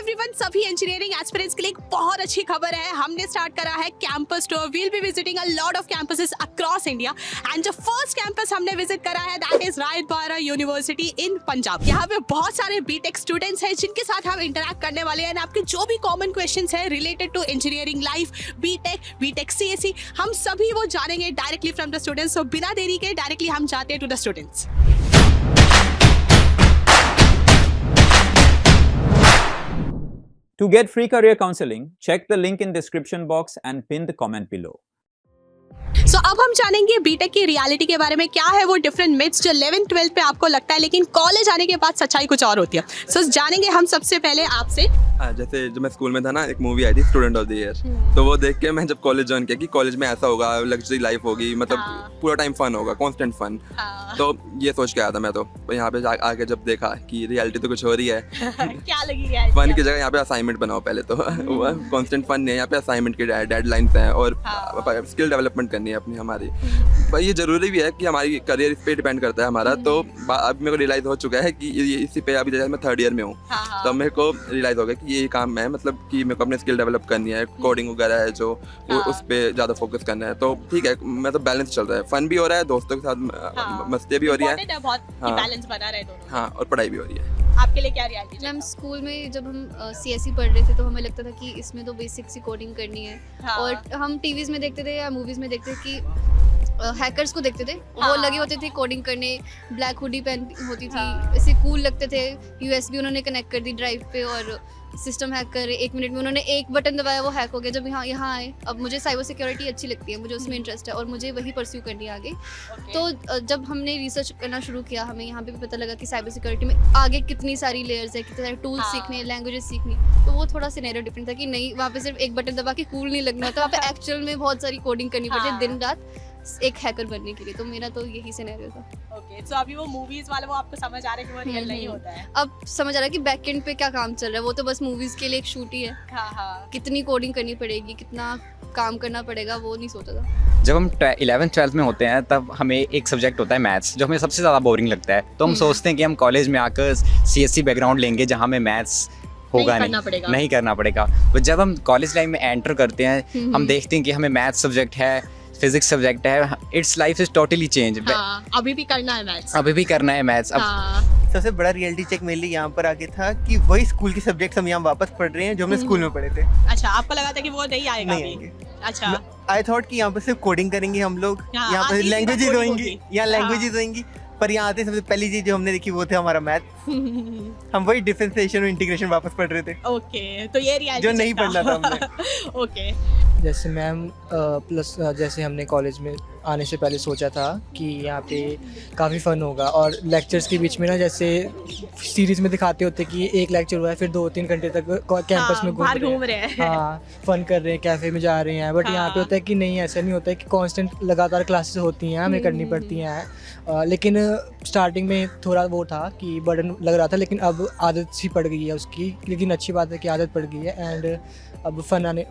Everyone, सभी engineering aspirants के लिए एक बहुत अच्छी खबर है। हमने स्टार्ट करा है campus tour. We'll be visiting a lot of campuses across India and जो फर्स्ट कैंपस हमने विजिट करा है that is Rayat Bahra university in Punjab. यहाँ पे बहुत सारे बीटेक स्टूडेंट्स हैं जिनके साथ हम इंटरेक्ट करने वाले हैं। आपके जो भी कॉमन क्वेश्चंस है related to engineering life, BTech CSC, हम सभी वो जानेंगे directly from the students. So बिना देरी के डायरेक्टली हम जाते हैं to the students. To get free career counseling, check the link in description box and pin the comment below. सो अब हम जानेंगे बीटेक की रियलिटी के बारे में। क्या है वो डिफरेंट मिथ्स जो 11th-12th पे आपको लगता है लेकिन कॉलेज आने के बाद सच्चाई कुछ और होती है। सो जानेंगे हम सबसे पहले आपसे। जैसे जब मैं स्कूल में था ना, एक मूवी आई थी स्टूडेंट ऑफ द ईयर, तो वो देख के मैं जब कॉलेज ज्वाइन किया कि कॉलेज में ऐसा होगा, लग्जरी लाइफ होगी, मतलब पूरा टाइम फन होगा, कांस्टेंट फन। तो ये सोच के आया था मैं। तो यहाँ पे आके जब देखा कि रियलिटी तो कुछ हो रही है। क्या लगी रियलिटी? फन की जगह यहाँ पे असाइनमेंट बनाओ पहले तो। कांस्टेंट फन नहीं है, यहाँ पे असाइनमेंट की डेडलाइंस हैं और स्किल डेवलपमेंट करनी है अपनी हमारी। पर ये जरूरी भी है कि हमारी करियर इस पे डिपेंड करता है हमारा। तो अब मेरे को रियलाइज हो चुका है कि इसी पे, अभी जैसे मैं 3rd ईयर में हूँ, तो मेरे को रियलाइज हो गया कि यही काम है, मतलब कि मेरे को अपने स्किल डेवलप करनी है, कोडिंग वगैरह है जो उस पे ज़्यादा फोकस करना है। तो ठीक है, मैं तो बैलेंस चल रहा है, फन भी हो रहा है, दोस्तों के साथ मस्ती भी हो रही है, बैलेंस बना रहे दोनों। हाँ, और पढ़ाई भी हो रही है। आपके लिए क्या रियलिटी? हम स्कूल में जब हम सीएससी पढ़ रहे थे तो हमें लगता था कि इसमें तो बेसिक सी कोडिंग करनी है। और हम टीवीज़ में देखते थे या मूवीज़ में देखते थे कि हैकर्स को देखते थे, वो लगे होते थे कोडिंग करने, ब्लैक हुडी पहन होती थी, ऐसे कूल लगते थे। यूएसबी उन्होंने कनेक्ट कर दी ड्राइव पे और सिस्टम हैक कर 1 मिनट में उन्होंने एक बटन दबाया, वो हैक हो गया। जब यहाँ आए, अब मुझे साइबर सिक्योरिटी अच्छी लगती है, मुझे उसमें इंटरेस्ट है और मुझे वही परस्यू करनी है आगे। तो जब हमने रिसर्च करना शुरू किया, हमें यहाँ पे भी पता लगा कि साइबर सिक्योरिटी में आगे कितनी सारी लेयर्स है, कितने सारे टूल्स सीखने, लैंग्वेजेस सीखनी। तो वो थोड़ा सिनेरियो डिफरेंट था कि नहीं, वहाँ पे सिर्फ एक बटन दबा के कूल नहीं लगना होता, वहाँ पे एक्चुअल में बहुत सारी कोडिंग करनी पड़ती है दिन रात एक हैकर बनने के लिए। तो मेरा तो यही सिनेरियो था। ओके, सो अभी वो मूवीज वाला वो आपको समझ आ रहा है कि वो रियल नहीं होता है। अब समझ आ रहा है कि बैक एंड पे क्या काम चल रहा है, वो तो बस मूवीज के लिए एक शूट ही है। कितनी कोडिंग करनी पड़ेगी, कितना काम करना पड़ेगा, वो नहीं सोचा था। जब हम 11th-12th में होते हैं तब हमें एक सब्जेक्ट होता है मैथ्स, जो हमें सबसे ज़्यादा बोरिंग लगता है। तो हम सोचते हैं कि हम कॉलेज में आकर सीएससी बैकग्राउंड लेंगे जहाँ हमें मैथ्स होगा नहीं करना पड़ेगा। तो जब हम कॉलेज लाइफ में एंटर करते हैं, हम देखते हैं कि हमें मैथ्स सब्जेक्ट है, फिजिक्स सब्जेक्ट है, it's life is totally change. अभी भी करना है मैथ्स, अब सबसे बड़ा रियलिटी चेक मेरे लिए यहाँ पर आके था कि वही स्कूल के सब्जेक्ट्स हम यहाँ वापस पढ़ रहे हैं जो हमने स्कूल में पढ़े थे। अच्छा, आपको लगा था कि वो नहीं आएगा? नहीं आएंगे। अच्छा, आई थॉट कि यहाँ पर सिर्फ कोडिंग करेंगे हम लोग, यहाँ पर लैंग्वेजेस होंगी, यहाँ लैंग्वेजेस होंगी, पर यहाँ आते सबसे पहली चीज जो हमने देखी वो थे हमारा मैथ। हम वही डिफरेंशिएशन और इंटीग्रेशन वापस पढ़ रहे थे। ओके, तो ये रियलिटी जो नहीं पढ़ना था हमने। ओके, जैसे मैम प्लस जैसे हमने कॉलेज में आने से पहले सोचा था कि यहाँ पे काफ़ी फ़न होगा और लेक्चर्स के बीच में ना, जैसे सीरीज़ में दिखाते होते कि एक लेक्चर हुआ है फिर 2-3 घंटे तक कैंपस में घूम रहे हैं, हाँ, फ़न कर रहे हैं, कैफ़े में जा रहे हैं। बट यहाँ पे होता है कि नहीं, ऐसा नहीं होता है कि कांस्टेंट लगातार क्लासेस होती हैं, हमें करनी पड़ती हैं। लेकिन स्टार्टिंग में थोड़ा वो था कि बर्डन लग रहा था, लेकिन अब आदत सी पड़ गई है उसकी। लेकिन अच्छी बात है कि आदत पड़ गई है एंड अब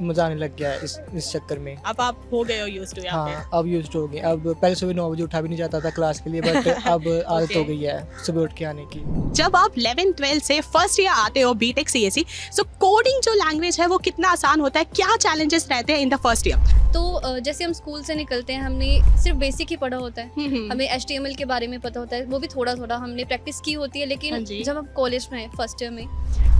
मज़ा आने लग गया है इस चक्कर में। अब आप हो गए हो यूज्ड टू यहाँ पे? हाँ, अब यूज्ड हो गए। अब पहले सुबह 9 बजे उठा भी नहीं जाता था क्लास के लिए, बट अब आदत हो गई है सुबह उठ के आने की। जब आप 11th-12th से फर्स्ट ईयर आते हो बीटेक सीएससी, सो कोडिंग जो लैंग्वेज है वो कितना आसान होता है, क्या चैलेंजेस रहते हैं इन द फर्स्ट ईयर? तो जैसे हम स्कूल से निकलते हैं, हमने सिर्फ बेसिक ही पढ़ा होता है, हमें HTML के बारे में पता होता है, वो भी थोड़ा थोड़ा हमने प्रैक्टिस की होती है। लेकिन जब हम कॉलेज में फर्स्ट ईयर में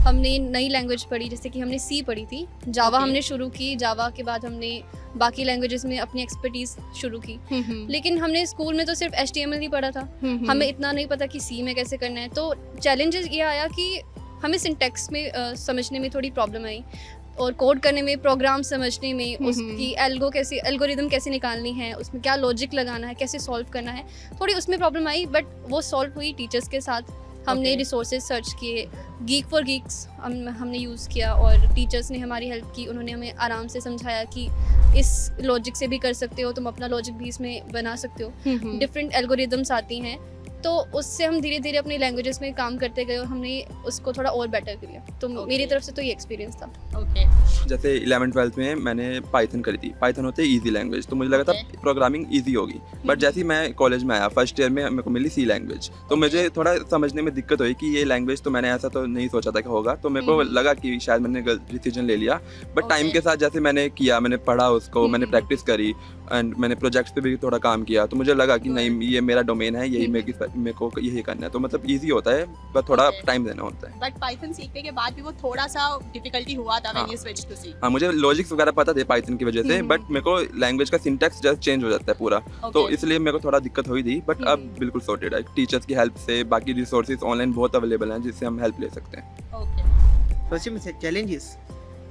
हमने नई लैंग्वेज पढ़ी, जैसे कि हमने C पढ़ी थी, जावा हमने शुरू की, जावा के बाद हमने बाकी लैंग्वेजेस में अपनी एक्सपर्टीज शुरू की। लेकिन हमने स्कूल में तो सिर्फ HTML ही पढ़ा था, हमें इतना नहीं पता कि C में कैसे करना है। तो चैलेंजेस ये आया कि हमें सिंटैक्स में समझने में थोड़ी प्रॉब्लम आई और कोड करने में, प्रोग्राम समझने में, उसकी एल्गोरिदम कैसे निकालनी है, उसमें क्या लॉजिक लगाना है, कैसे सॉल्व करना है, थोड़ी उसमें प्रॉब्लम आई। बट वो सॉल्व हुई टीचर्स के साथ। हमने रिसोर्सेज सर्च किए, गीक फॉर गीक्स हमने यूज़ किया और टीचर्स ने हमारी हेल्प की। उन्होंने हमें आराम से समझाया कि इस लॉजिक से भी कर सकते हो, तुम अपना लॉजिक भी इसमें बना सकते हो, डिफरेंट एल्गोरिदम्स आती हैं। तो उससे हम धीरे धीरे अपनी लैंग्वेजेस में काम करते गए और हमने उसको थोड़ा और बेटर किया। तो मेरी तरफ से तो ये एक्सपीरियंस था। जैसे 11th-12th में मैंने पाइथन करी थी। पाइथन होते है ईजी लैंग्वेज, तो मुझे लगा था प्रोग्रामिंग ईजी होगी, बट जैसे ही मैं कॉलेज में आया फर्स्ट ईयर में मेरे को मिली सी लैंग्वेज, तो मुझे थोड़ा समझने में दिक्कत हुई कि ये लैंग्वेज तो मैंने ऐसा तो नहीं सोचा था कि होगा, तो मेरे को लगा कि शायद मैंने गलत डिसीजन ले लिया। बट टाइम के साथ जैसे मैंने किया, मैंने पढ़ा उसको, मैंने प्रैक्टिस करी एंड मैंने प्रोजेक्ट्स पे भी थोड़ा काम किया, तो मुझे लगा कि नहीं ये मेरा डोमेन है, यही मेरे को यही करना है। तो मतलब ईजी होता है पर थोड़ा टाइम देना होता है। बट पाइथन सीखने के बाद भी वो थोड़ा सा डिफिकल्टी हुआ था व्हेन यू स्विच टू सी। हाँ, मुझे लॉजिक्स वगैरह पता थे पाइथन की वजह से, बट मेरे को लैंग्वेज का सिंटैक्स जस्ट चेंज हो जाता है पूरा, तो इसलिए मेरे को थोड़ा दिक्कत हुई थी। बट अब बिल्कुल सॉर्टेड है, टीचर्स की हेल्प से, बाकी रिसोर्सेज ऑनलाइन बहुत अवेलेबल हैं जिससे हम हेल्प ले सकते हैं। फर्स्ट में चैलेंजेस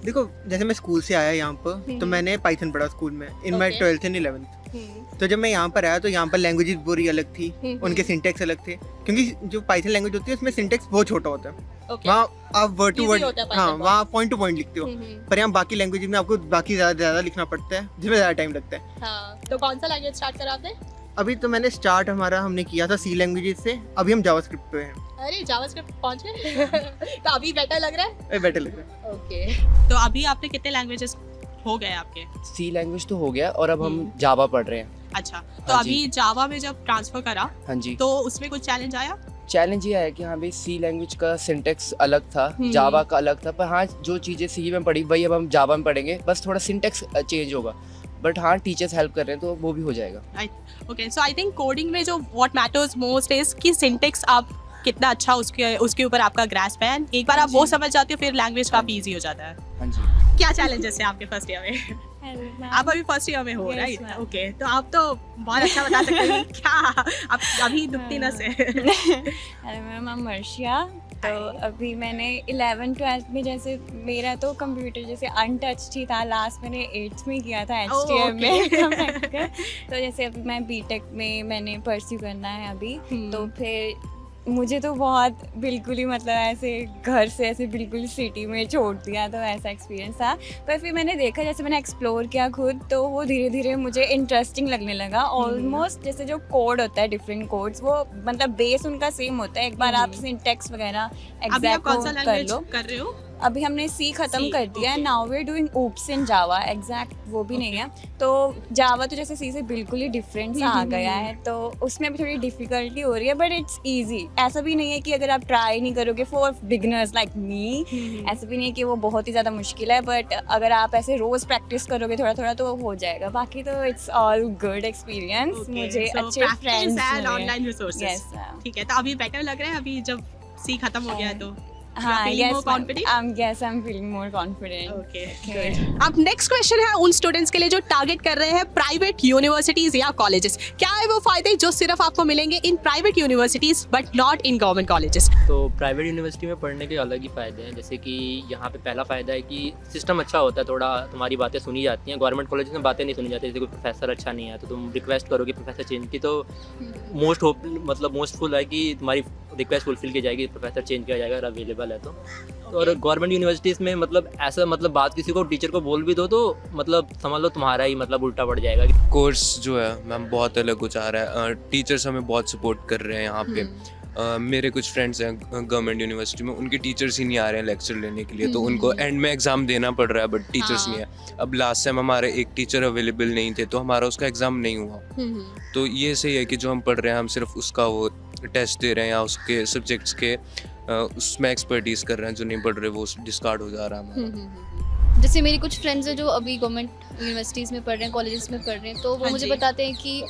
देखो, जैसे मैं स्कूल से आया यहाँ पर, तो मैंने पाइथन पढ़ा स्कूल में इन माई 12th एंड 11th। तो जब मैं यहाँ पर आया तो यहाँ पर लैंग्वेजेस पूरी अलग थी, उनके सिंटेक्स अलग थे, क्योंकि जो पाइथन लैंग्वेज होती है उसमें सिंटेक्स बहुत छोटा होता है। वहाँ आप वर्ड टू वर्ड, हाँ वहाँ पॉइंट टू पॉइंट लिखते हो, पर यहाँ बाकी लैंग्वेज में आपको बाकी ज़्यादा लिखना पड़ता है, जिसमें ज़्यादा टाइम लगता है। तो कौन सा लैंग्वेज स्टार्ट करा आपने? अभी तो मैंने स्टार्ट हमने किया था सी लैंग्वेजेस से, अभी हम जावास्क्रिप्ट पे हैं। अरे जावास्क्रिप्ट पहुंच गए। तो अभी बेटर लग रहा है? बेटर लग रहा है। ओके, तो अभी आपने कितने लैंग्वेजेस हो गए आपके? सी लैंग्वेज तो हो गया और अब हम जावा पढ़ रहे हैं। अच्छा, तो हाँ जी। अभी जावा में जब ट्रांसफर करा हाँ जी, तो उसमें कुछ चैलेंज आया? चैलेंज ये है कि हाँ भाई सी लैंग्वेज का सिंटेक्स अलग था, जावा का अलग था, पर हाँ जो चीज़ें सी में पढ़ी वही अब हम जावा में पढ़ेंगे, बस थोड़ा सिंटेक्स चेंज होगा, बट हाँ टीचर्स हेल्प कर रहे हैं तो वो भी हो जाएगा। Okay, so I think coding में जो व्हाट मैटर्स मोस्ट इज कि सिंटेक्स आप कितना अच्छा उसके ऊपर आपका ग्रास्प है। एक बार आप वो समझ जाते हो फिर लैंग्वेज काफी इजी हो जाता है। हाँ जी। क्या चैलेंजेस है आपके फर्स्ट ईयर में? आप अभी फर्स्ट ईयर में हो, राइट? ओके, तो आप तो बहुत अच्छा बता सकते हैं क्या आप अभी दुखती नस है। अरे मैम, I'm अर्शिया। तो अभी मैंने 11th-12th में, जैसे मेरा तो कंप्यूटर जैसे अनटच्ड ही था, लास्ट मैंने 8th में किया था HTM में। तो जैसे अभी मैं बीटेक में मैंने परस्यू करना है अभी, तो फिर मुझे तो बहुत बिल्कुल ही मतलब ऐसे घर से ऐसे बिल्कुल सिटी में छोड़ दिया, तो ऐसा एक्सपीरियंस था। पर फिर मैंने देखा, जैसे मैंने एक्सप्लोर किया खुद, तो वो धीरे धीरे मुझे इंटरेस्टिंग लगने लगा। ऑलमोस्ट जैसे जो कोड होता है, डिफरेंट कोड्स, वो मतलब बेस उनका सेम होता है। एक बार आप सिंटेक्स वगैरह एग्जैक्ट कर लो। कर रहे हो? अभी हमने सी खत्म कर दिया है, now we are doing oops in Java, exact वो भी नहीं है। तो जावा तो जैसे सी से बिल्कुल ही डिफरेंट सा आ गया है, तो उसमें भी थोड़ी डिफिकल्टी हो रही है, बट इट्स इजी। ऐसा भी नहीं है कि अगर आप ट्राई नहीं करोगे, फॉर बिगिनर्स लाइक मी, ऐसा भी नहीं है कि वो बहुत ही ज़्यादा मुश्किल है, बट अगर आप ऐसे रोज़ प्रैक्टिस करोगे थोड़ा थोड़ा तो हो जाएगा। बाकी तो इट्स ऑल गुड एक्सपीरियंस। मुझे अच्छे friends and online resources. Yes, ठीक है, तो अभी बेटर लग रहा है अभी जब सी खत्म हो गया है तो? हाँ, feeling more confident? yes, I'm feeling more confident. Okay, good. अब नेक्स्ट क्वेश्चन है उन स्टूडेंट्स के लिए जो टारगेट कर रहे हैं प्राइवेट यूनिवर्सिटीज या कॉलेजेस। क्या है वो फायदे जो सिर्फ आपको मिलेंगे in private universities but not in government colleges? तो प्राइवेट यूनिवर्सिटी में पढ़ने के अलग ही फ़ायदे हैं। जैसे कि यहाँ पे पहला फ़ायदा है कि सिस्टम अच्छा होता है, थोड़ा तुम्हारी बातें सुनी जाती हैं। गवर्नमेंट कॉलेज में बातें नहीं सुनी जाती। जैसे कोई प्रोफेसर अच्छा नहीं है तो तुम रिक्वेस्ट करोगे प्रोफेसर चेंज की, तो मोस्टफुल है कि तुम्हारी रिक्वेस्ट फुलफिल की जाएगी, प्रोफेसर चेंज किया जाएगा अगर अवेलेबल है तो। और गवर्नमेंट यूनिवर्सिटीज़ में मतलब ऐसा मतलब बात किसी को टीचर को बोल भी दो तो मतलब समझ लो तुम्हारा ही मतलब उल्टा पड़ जाएगा। कोर्स जो है मैम बहुत अलग हो जा रहा है। टीचर्स हमें बहुत सपोर्ट कर रहे हैं यहाँ पे। मेरे कुछ फ्रेंड्स हैं गवर्नमेंट यूनिवर्सिटी में, उनके टीचर्स ही नहीं आ रहे हैं लेक्चर लेने के लिए, तो उनको एंड में एग्ज़ाम देना पड़ रहा है, बट टीचर्स नहीं है। अब लास्ट टाइम हमारे एक टीचर अवेलेबल नहीं थे तो हमारा उसका एग्ज़ाम नहीं हुआ। तो ये सही है कि जो हम पढ़ रहे हैं हम सिर्फ उसका वो टेस्ट दे रहे हैं या उसके सब्जेक्ट्स के उसमें एक्सपर्टीज़ कर रहे हैं, जो नहीं पढ़ रहे वो डिस्कार्ड हो जा रहा है हमारा। जैसे मेरी कुछ फ्रेंड्स हैं जो अभी गवर्नमेंट यूनिवर्सिटीज़ में पढ़ रहे हैं, कॉलेजेस में पढ़ रहे हैं, तो वो मुझे बताते हैं कि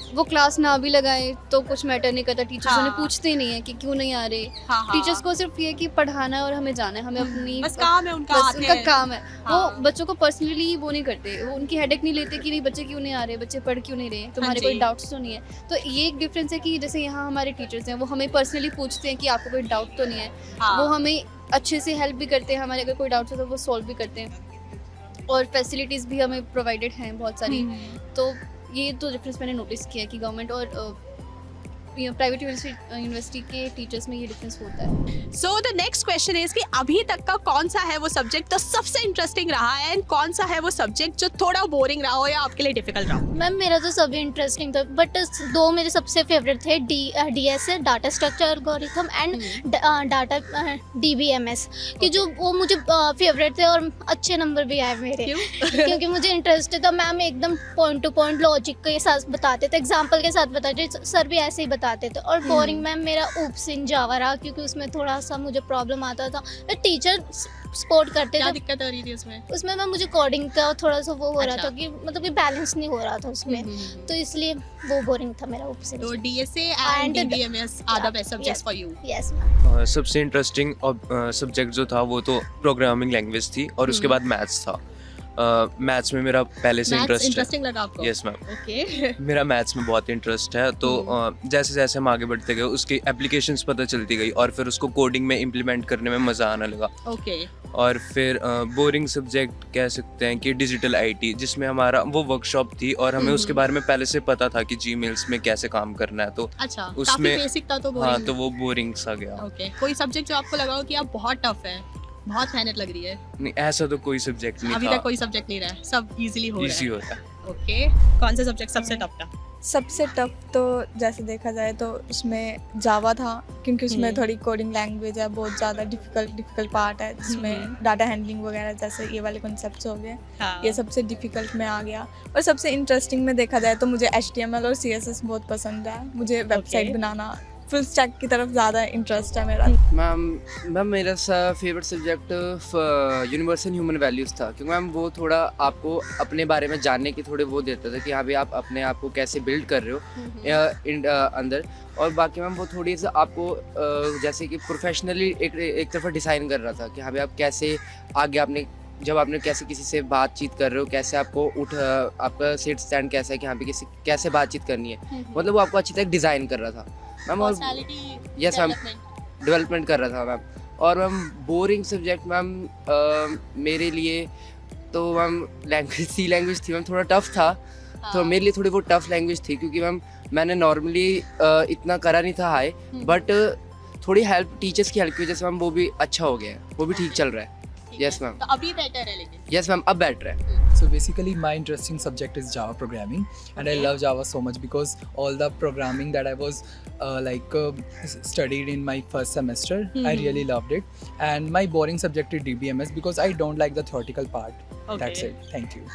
वो क्लास ना भी लगाए तो कुछ मैटर नहीं करता, टीचर्स उन्हें पूछते नहीं है कि क्यों नहीं आ रहे। टीचर्स को सिर्फ ये कि पढ़ाना है और हमें जाना है, हमें अपनी बस काम है उनका, बस उनका काम है। वो बच्चों को पर्सनली वो नहीं करते, वो उनकी हेडेक नहीं लेते कि नहीं बच्चे क्यों नहीं आ रहे, बच्चे पढ़ क्यों नहीं रहे, तुम्हारे कोई डाउट्स तो नहीं है। तो ये एक डिफरेंस है कि जैसे यहाँ हमारे टीचर्स हैं वो हमें पर्सनली पूछते हैं कि आपको कोई डाउट तो नहीं है, वो हमें अच्छे से हेल्प भी करते हैं, हमारे अगर कोई डाउट्स हो तो वो सॉल्व भी करते हैं, और फैसिलिटीज़ भी हमें प्रोवाइडेड हैं बहुत सारी। तो ये तो डिफरेंस मैंने नोटिस किया कि गवर्नमेंट और प्राइवेट यूनिवर्सिटी के टीचर्स में ये डिफरेंस होता है। So the next question is कि अभी तक का कौन सा है वो सब्जेक्ट तो सबसे इंटरेस्टिंग रहा है, एंड कौन सा है वो सब्जेक्ट जो थोड़ा बोरिंग रहा हो या आपके लिए डिफिकल्ट रहा हो? मैम मेरा तो सभी इंटरेस्टिंग था, बट दो मेरे सबसे फेवरेट थे, DSA data structure algorithm and data DBMS, कि जो वो मुझे फेवरेट थे और अच्छे नंबर भी आए मेरे क्योंकि मुझे इंटरेस्ट था। मैम एकदम पॉइंट टू पॉइंट लॉजिक के साथ बताते थे, एग्जाम्पल के साथ बताते थे, सर भी ऐसे ही बताते थे। और बोरिंग मैम मेरा ऊप्स इन जावा रहा क्योंकि उसमें थोड़ा सा मुझे प्रॉब्लम आता था। टीचर सपोर्ट करते क्या थे। दिक्कत हो रही थी उसमें? उसमें मैम मुझे कोडिंग का थोड़ा सा वो हो रहा अच्छा। था कि मतलब कि बैलेंस नहीं हो रहा था उसमें, तो इसलिए वो बोरिंग था मेरा ऊप्स इन। तो DSA and And DBMS are the best subjects for you. Yes सबसे इंटरेस्टिंग सब्जेक्ट जो था वो तो प्रोग्रामिंग लैंग्वेज थी और उसके बाद मैथ्स था। मैथ्स में मेरा पहले से इंटरेस्ट है। इंटरेस्टिंग लगा आपको? Yes ma'am, okay. मेरा मैथ्स में बहुत इंटरेस्ट है, तो जैसे जैसे हम आगे बढ़ते गए उसकी एप्लीकेशंस पता चलती गई और फिर उसको कोडिंग में इम्प्लीमेंट करने में मज़ा आने लगा। ओके। और फिर बोरिंग सब्जेक्ट कह सकते हैं कि डिजिटल IT, जिसमें हमारा वो वर्कशॉप थी और हमें उसके बारे में पहले से पता था कि Gmails में कैसे काम करना है, तो अच्छा, उसमें काफी बेसिक था तो हाँ, बोरिंग। तो वो बोरिंग सा गया। ओके। कोई सब्जेक्ट जो आपको लगा हो कि आप बहुत टफ है, बहुत मेहनत लग रही है? नहीं, ऐसा तो कोई सब्जेक्ट नहीं अभी था, तक कोई सब्जेक्ट नहीं रहा है, सब इजीली हो रहा इजी है। होता है। ओके। कौन सा सब्जेक्ट सबसे टफ था? सबसे टफ तो जैसे देखा जाए तो उसमें जावा था, क्योंकि उसमें थोड़ी कोडिंग लैंग्वेज है, बहुत ज़्यादा डिफ़िकल्ट पार्ट है जिसमें डाटा हैंडलिंग वगैरह जैसे ये वाले कॉन्सेप्ट्स हो गए, हाँ। ये सबसे डिफ़िकल्ट में आ गया। और सबसे इंटरेस्टिंग में देखा जाए तो मुझे HTML और CSS बहुत पसंद है, मुझे वेबसाइट बनाना, फुल स्टैक की तरफ ज़्यादा इंटरेस्ट है मेरा। मैम मेरा favourite subject universal human values था, क्योंकि मैम वो थोड़ा आपको अपने बारे में जानने की थोड़े वो देता था कि हाँ भाई आप अपने आप को कैसे बिल्ड कर रहे हो अंदर। और बाकी मैम वो थोड़ी सी आपको जैसे कि प्रोफेशनली एक तरफ डिज़ाइन कर रहा था कि हाँ भाई आप कैसे आगे आपने जब आपने कैसे किसी से बातचीत कर रहे हो, कैसे आपको आपका सीट स्टैंड कैसा है कि हाँ भाई किसी कैसे बातचीत करनी है, मतलब वो आपको अच्छी तरह डिज़ाइन कर रहा था मैम। और यस मैम, डेवलपमेंट कर रहा था मैम। और मैम बोरिंग सब्जेक्ट मैम मेरे लिए तो मैम सी लैंग्वेज थी मैम, थोड़ा टफ था। तो मेरे लिए थोड़ी वो टफ लैंग्वेज थी क्योंकि मैम मैंने नॉर्मली इतना करा नहीं था हाई, बट थोड़ी हेल्प टीचर्स की हेल्प की वजह से मैम वो भी अच्छा हो गया है, वो भी ठीक चल रहा है। Yes ma'am. तो अभी बेटर है लेकिन? यस मैम, अब बेटर है। So basically my interesting subject is Java programming, and I love Java so much because all the programming that I was studied in my first semester, I really loved it. And my boring subject is DBMS because I don't like the theoretical part. That's Okay. it. Thank you.